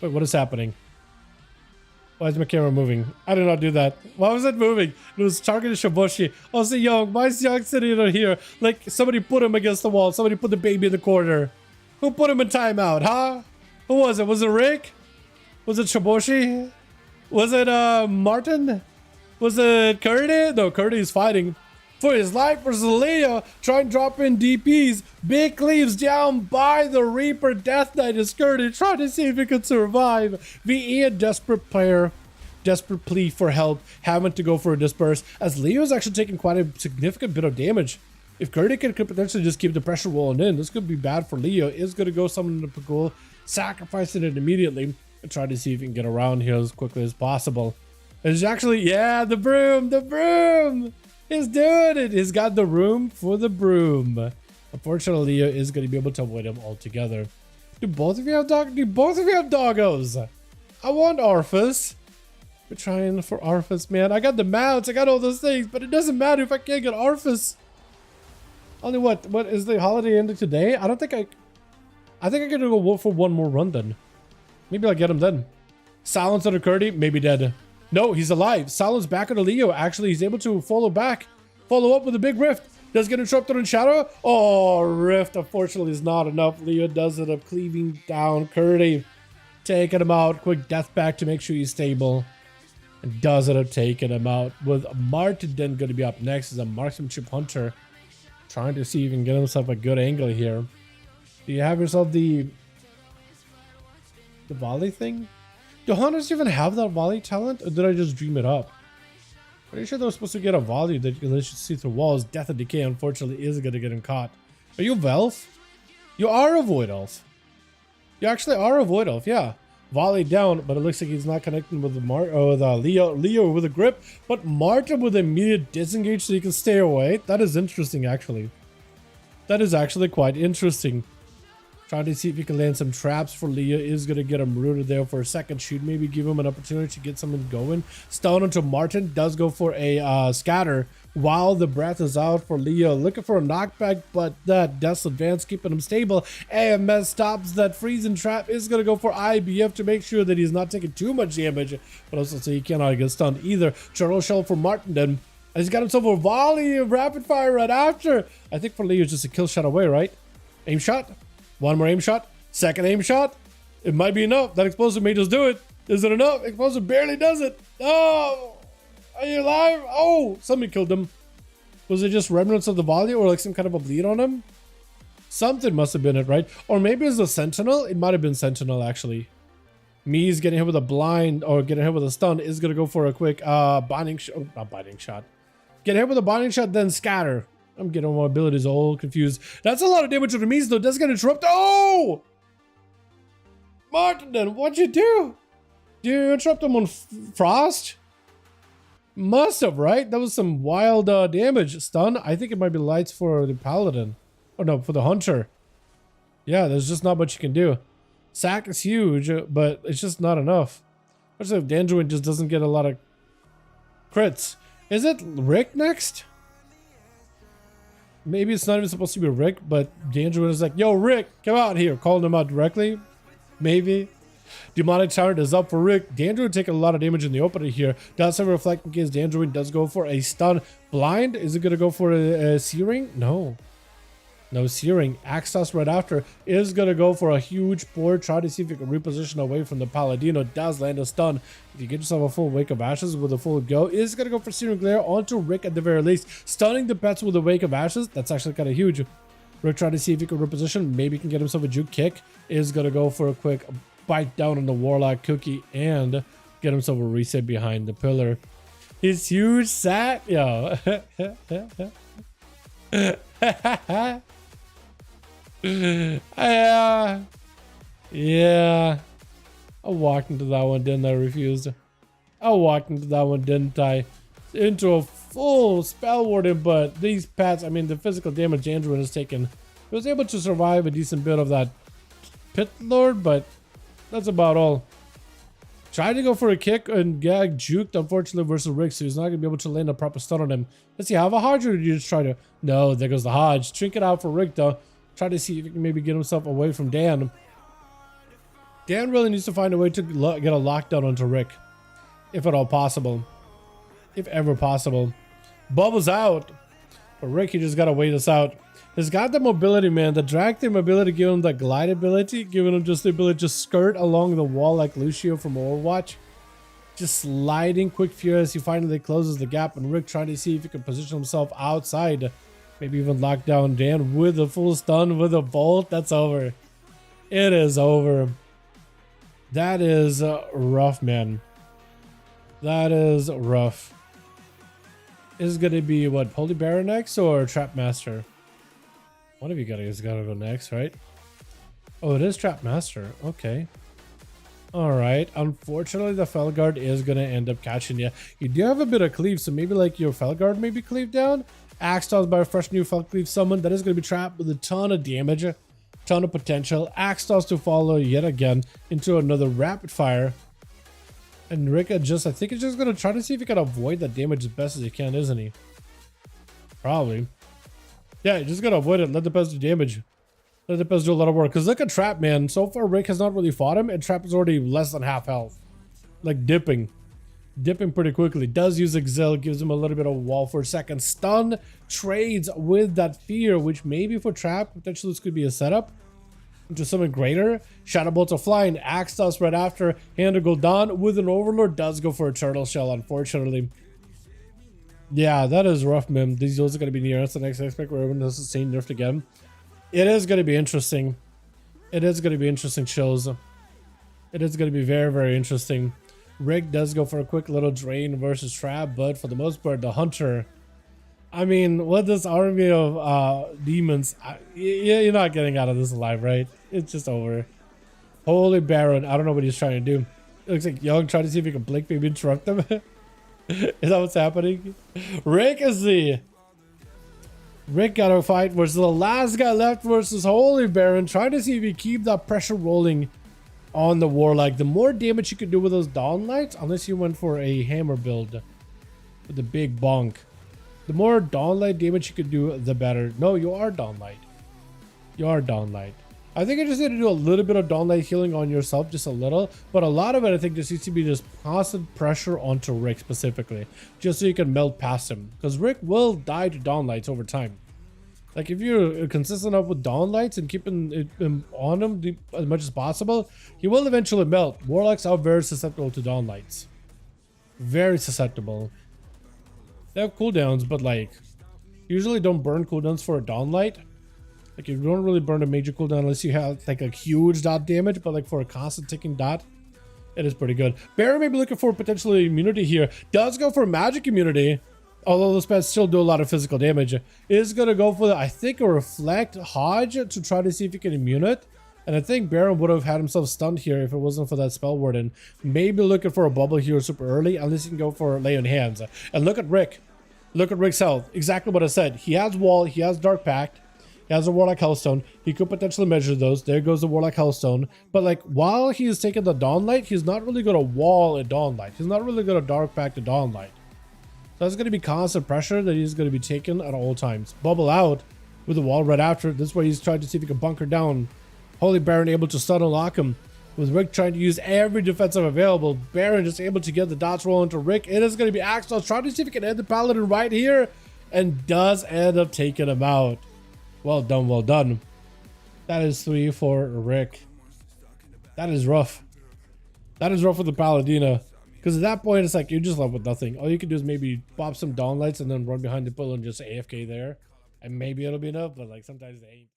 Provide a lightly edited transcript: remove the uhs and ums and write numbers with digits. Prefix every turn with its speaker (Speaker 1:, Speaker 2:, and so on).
Speaker 1: Wait, what is happening? Why is my camera moving? I did not do that. Why was it moving? It was targeting Shiboshi. Oh, so Young. Why is Young sitting right here? Like somebody put him against the wall. Somebody put the baby in the corner. Who put him in timeout, huh? Who was it? Was it Rick? Was it Shiboshi? Was it Martin? Was it Curdy? No, Curdy is fighting for his life versus Leo. Try and drop in DPs. Big cleaves down by the Reaper. Death Knight is Curdy trying to see if he can survive. VE a desperate player. Desperate plea for help. Having to go for a disperse. As Leo is actually taking quite a significant bit of damage. If Curdy could potentially just keep the pressure rolling in, this could be bad for Leo. Is going to go summon the Pagul. Sacrificing it immediately. And try to see if he can get around here as quickly as possible. It's actually, yeah, the broom. The broom. He's doing it. He's got the room for the broom. Unfortunately, Leo is going to be able to avoid him altogether. Do both of you have doggos? I want Arthas. We're trying for Arthas, man. I got the mounts. I got all those things, but it doesn't matter if I can't get Arthas. Only what is the holiday ending today? I think I'm going to go for one more run then. Maybe I'll get him then. Silence under Curdy, maybe dead. No, he's alive. Silence back on Leo. Actually, he's able to follow up with a big rift. Does get interrupted in shadow. Oh, rift unfortunately is not enough. Leo does end up cleaving down Curdy. Taking him out. Quick death back to make sure he's stable. And does end up taking him out. With Martin then going to be up next as a Marksmanship Hunter. Trying to see if he can get himself a good angle here. Do you have yourself the volley thing? Do hunters even have that volley talent, or did I just dream it up? Pretty sure they're supposed to get a volley that you can literally see through walls. Death and Decay, unfortunately, is going to get him caught. Are you Velf? You are a Void Elf. You actually are a Void Elf, yeah. Volley down, but it looks like he's not connecting with Leo with a grip, but Martin with immediate disengage so he can stay away. That is interesting, actually. That is actually quite interesting. Trying to see if he can land some traps for Leo. Is going to get him rooted there for a second. Should maybe give him an opportunity to get something going. Stone onto Martin. Does go for a scatter while the breath is out for Leo. Looking for a knockback, but that Death's Advance keeping him stable. AMS stops that freezing trap. Is going to go for IBF to make sure that he's not taking too much damage. But also so he cannot get stunned either. Turtle Shell for Martin then. He's got himself a volley of rapid fire right after. I think for Leo just a kill shot away, right? Aim shot. One more aim shot. Second aim shot. It might be enough. That explosive may just do it. Is it enough? Explosive barely does it. Oh, are you alive? Oh, somebody killed him. Was it just remnants of the volley or like some kind of a bleed on him? Something must have been it, right? Or maybe it's the Sentinel. It might have been Sentinel, actually. Me's getting hit with a blind or getting hit with a stun is going to go for a quick binding shot. Not binding shot. Get hit with a binding shot, then scatter. I'm getting my abilities all confused. That's a lot of damage to the Mies, though. Does get interrupted. Oh! Martin, what'd you do? Did you interrupt him on Frost? Must have, right? That was some wild damage. Stun? I think it might be lights for the Paladin. Oh, no, for the Hunter. Yeah, there's just not much you can do. Sack is huge, but it's just not enough. Especially if Dandruin just doesn't get a lot of crits. Is it Rick next? Maybe it's not even supposed to be Rick, but Dandruin is like, yo, Rick, come out here. Calling him out directly. Maybe. Demonic Tyrant is up for Rick. Dandruin taking a lot of damage in the opener here. Does have a reflect in case Dandruin does go for a stun. Blind, is it going to go for a Searing? No. No Searing. Axos right after is going to go for a huge board. Try to see if you can reposition away from the Paladino. Does land a stun. If you get yourself a full Wake of Ashes with a full go, is going to go for Searing Glare onto Rick at the very least. Stunning the pets with a Wake of Ashes. That's actually kind of huge. Rick trying to see if he can reposition. Maybe he can get himself a juke kick. Is going to go for a quick bite down on the Warlock Cookie and get himself a reset behind the pillar. His huge sack. Yo. Yeah. I walked into that one, didn't I? Refused. I walked into that one, didn't I? Into a full spell warden, but these pets, I mean, the physical damage Andrew has taken, he was able to survive a decent bit of that Pit Lord, but that's about all. Tried to go for a kick and gag juked, unfortunately, versus Rick, so he's not going to be able to land a proper stun on him. Let's see, have a Hodge, or did you just try to... No, there goes the Hodge. Trinket out for Rick, though. Try to see if he can maybe get himself away from Dan. Dan really needs to find a way to get a lockdown onto Rick, if at all possible. If ever possible. Bubble's out. But Rick, he just gotta wait us out. He's got the mobility, man. The drag theme ability, giving him the glide ability, giving him just the ability to skirt along the wall like Lucio from Overwatch. Just sliding quick furious. He finally closes the gap, and Rick trying to see if he can position himself outside. Maybe even lock down Dan with a full stun with a bolt. That's over. It is over. That is rough, man. That is rough. Is it gonna be what, Holy Baron next or Trap Master? One of you guys gotta go next, right? Oh, it is Trap Master. Okay. Alright. Unfortunately, the Felguard is gonna end up catching you. You do have a bit of cleave, so maybe like your Felguard maybe cleave down. Axe toss by a fresh new Fel cleave summon. That is gonna be trapped with a ton of damage, ton of potential. Axe toss to follow yet again into another rapid fire. And Rick I think he's just gonna try to see if he can avoid that damage as best as he can, isn't he? Probably. Yeah, just gotta avoid it. Let the pest do damage. Let the pest do a lot of work. Because look at Trap, man. So far, Rick has not really fought him, and Trap is already less than half health. Like dipping. Dipping pretty quickly. Does use Exile, gives him a little bit of wall for a second. Stun trades with that fear, which maybe for Trap, potentially this could be a setup into something greater. Shadow bolts are flying. Axe toss right after. Hand to go down with an Overlord. Does go for a turtle shell, unfortunately. Yeah, that is rough, man. These duels are going to be near us. The next aspect where everyone has the same nerfed again. It is going to be interesting. It is going to be interesting shows. It is going to be very, very interesting. Rick does go for a quick little drain versus Trap, but for the most part, the Hunter. I mean, with this army of demons, you're not getting out of this alive, right? It's just over. Holy Baron. I don't know what he's trying to do. It looks like Young trying to see if he can blink, maybe interrupt them. Is that what's happening? Rick got a fight versus the last guy left versus Holy Baron, trying to see if he keep that pressure rolling on the Warlock. The more damage you could do with those Dawn Lights, unless you went for a hammer build with the big bonk. The more Dawn Light damage you could do, the better. No, you are Dawn Light. You are Dawn Light. I think I just need to do a little bit of Dawn Light healing on yourself, just a little. But a lot of it, I think, just needs to be just constant pressure onto Rick specifically. Just so you can melt past him. Because Rick will die to Dawn Lights over time. Like, if you're consistent enough with Dawn Lights and keeping him on him as much as possible, he will eventually melt. Warlocks are very susceptible to Dawn Lights. Very susceptible. They have cooldowns, but like, usually don't burn cooldowns for a Dawn Light. Like, you don't really burn a major cooldown unless you have like a huge dot damage, but like for a constant ticking dot, it is pretty good. Baron may be looking for potentially immunity here. Does go for magic immunity, although those pets still do a lot of physical damage. Is gonna go for, I think, a Reflect Hodge to try to see if he can immune it. And I think Baron would have had himself stunned here if it wasn't for that Spell Warden. Maybe looking for a bubble here super early, unless he can go for Lay on Hands. And look at Rick. Look at Rick's health. Exactly what I said. He has Wall, he has Dark Pact, he has a Warlock Hellstone. He could potentially measure those. There goes the Warlock Hellstone. But like, while he is taking the Dawn Light, he's not really going to Wall a Dawn Light. He's not really going to Dark Pact a Dawn Light. So that's going to be constant pressure that he's going to be taking at all times. Bubble out with the wall right after. This way he's trying to see if he can bunker down. Holy Baron able to stun and lock him. With Rick trying to use every defensive available. Baron just able to get the dots rolling to Rick. It is going to be Axel trying to see if he can end the Paladin right here. And does end up taking him out. Well done, well done. That is 3 for Rick. That is rough. That is rough for the Paladina. Because at that point, it's like you're just left with nothing. All you can do is maybe pop some Dawn Lights and then run behind the pillar and just AFK there. And maybe it'll be enough, but like sometimes they ain't.